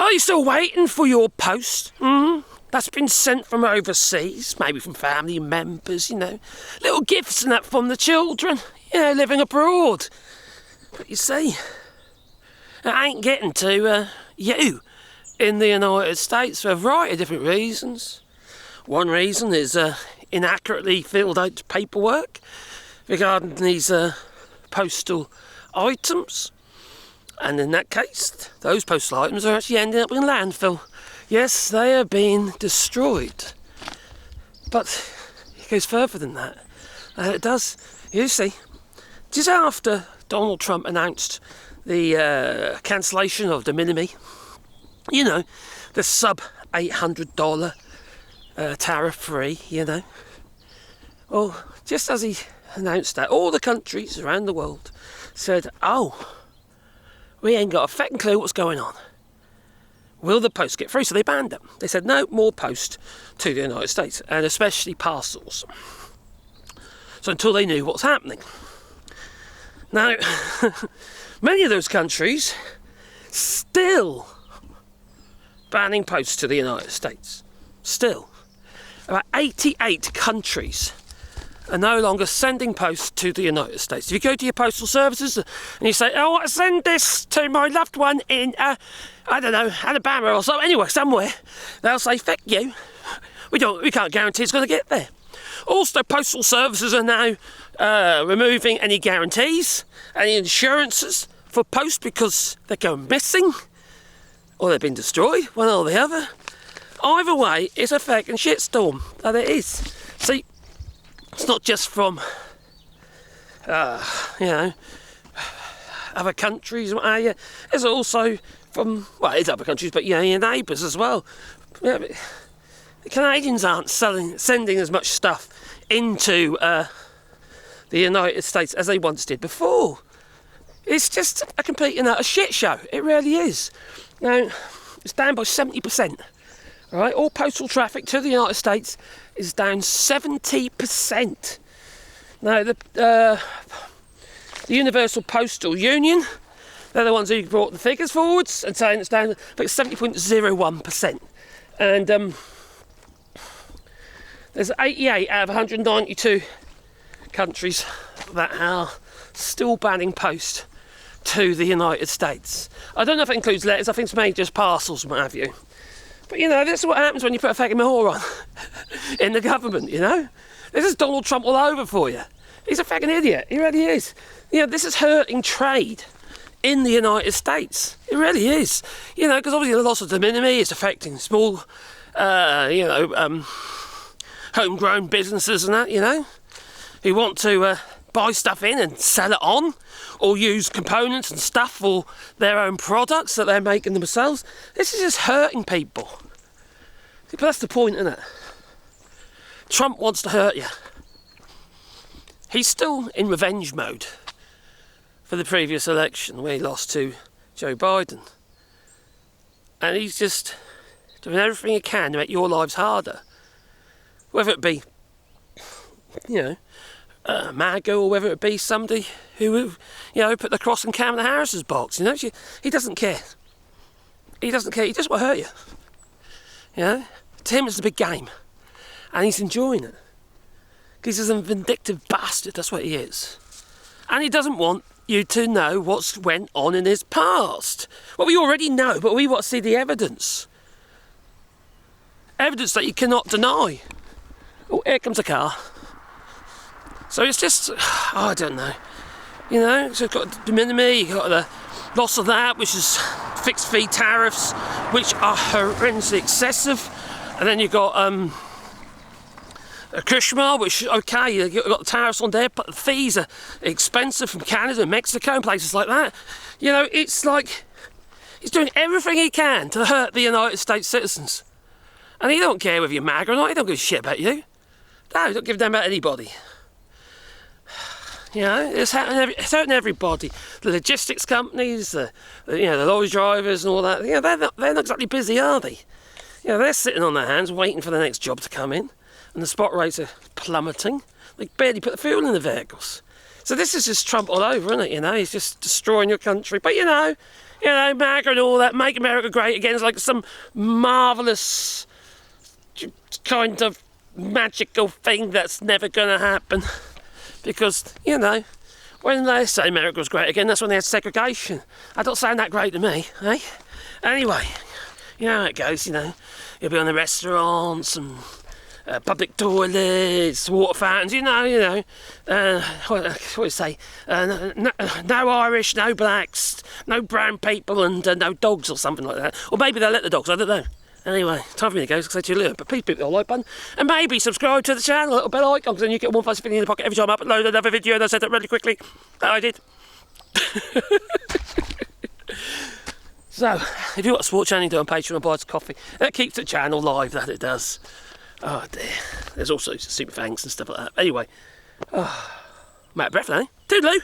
Are you still waiting for your post? That's been sent from overseas, maybe from family members, little gifts and that from the children, living abroad. But you see, it ain't getting to you in the United States for a variety of different reasons. One reason is inaccurately filled out paperwork regarding these postal items. And in that case, those postal items are actually ending up in landfill. Yes, they are being destroyed. But it goes further than that. It does, you see, just after Donald Trump announced the cancellation of de minimis, the sub $800 tariff free, Well, just as he announced that, all the countries around the world said, oh, we ain't got a fucking clue what's going on. Will the post get through? So they banned them. They said no more post to the United States, and especially parcels. So until they knew what's happening. Now, many of those countries still banning posts to the United States. Still. About 88 countries are no longer sending posts to the United States. If you go to your postal services and you say, oh, I want to send this to my loved one in, Alabama or something, anyway, somewhere, they'll say, fuck you. We can't guarantee it's going to get there. Also, postal services are now removing any guarantees, any insurances for post because they're going missing or they've been destroyed, one or the other. Either way, it's a fucking shitstorm, that it is. See, it's not just from, other countries. It's also from, it's other countries, but your neighbours as well. Yeah, but the Canadians aren't sending as much stuff into the United States as they once did before. It's just a complete and utter shit show. It really is. Now, it's down by 70%. All right, all postal traffic to the United States is down 70%. Now, the Universal Postal Union, they're the ones who brought the figures forwards and saying it's down, but it's 70.01%. And there's 88 out of 192 countries that are still banning post to the United States. I don't know if it includes letters. I think it's mainly just parcels and what have you. But, this is what happens when you put a fucking moron in the government, This is Donald Trump all over for you. He's a fucking idiot. He really is. This is hurting trade in the United States. It really is. Because obviously the loss of de minimis is affecting small, homegrown businesses and that, who want to buy stuff in and sell it on, or use components and stuff for their own products that they're making themselves. This is just hurting people. But that's the point, isn't it? Trump wants to hurt you. He's still in revenge mode for the previous election where he lost to Joe Biden. And he's just doing everything he can to make your lives harder. Whether it be, MAGA, or whether it be somebody who, put the cross in Kamala Harris's box. He doesn't care. He doesn't care. He just want to hurt you. To him it's a big game. And he's enjoying it. Because he's a vindictive bastard, that's what he is. And he doesn't want you to know what's went on in his past. Well, we already know, but we want to see the evidence. Evidence that you cannot deny. Oh, here comes a car. So it's just, I don't know. So you've got de minimis, you've got the loss of that, which is fixed fee tariffs, which are horrendously excessive. And then you've got Kushma, which, okay, you've got the tariffs on there, but the fees are expensive from Canada and Mexico and places like that. It's like he's doing everything he can to hurt the United States citizens. And he don't care whether you're MAGA or not, he don't give a shit about you. No, he don't give a damn about anybody. It's hurting everybody. The logistics companies, the lorry drivers and all that. They're not exactly busy, are they? They're sitting on their hands waiting for the next job to come in, and the spot rates are plummeting. They barely put the fuel in the vehicles. So this is just Trump all over, isn't it? He's just destroying your country. But You know, MAGA and all that, make America great again, is like some marvellous kind of magical thing that's never going to happen. Because, you know, when they say America was great again, that's when they had segregation. That don't sound that great to me, eh? Anyway, you know how it goes, you know. You'll be on the restaurants and public toilets, water fountains, you know. What do you say? No Irish, no blacks, no brown people, and no dogs or something like that. Or maybe they'll let the dogs, I don't know. Anyway, time for me to go, because I say to you later, but please hit the like button, and maybe subscribe to the channel, a little bell icon, because then you get one fuzzy feeling in the pocket every time I upload another video, and I said that really quickly. That I did. So, if you've got a sports channel, you do on Patreon or buy us coffee. That keeps the channel live, that it does. Oh dear. There's also super thanks and stuff like that. Anyway, I'm out of breath now. Toodaloo!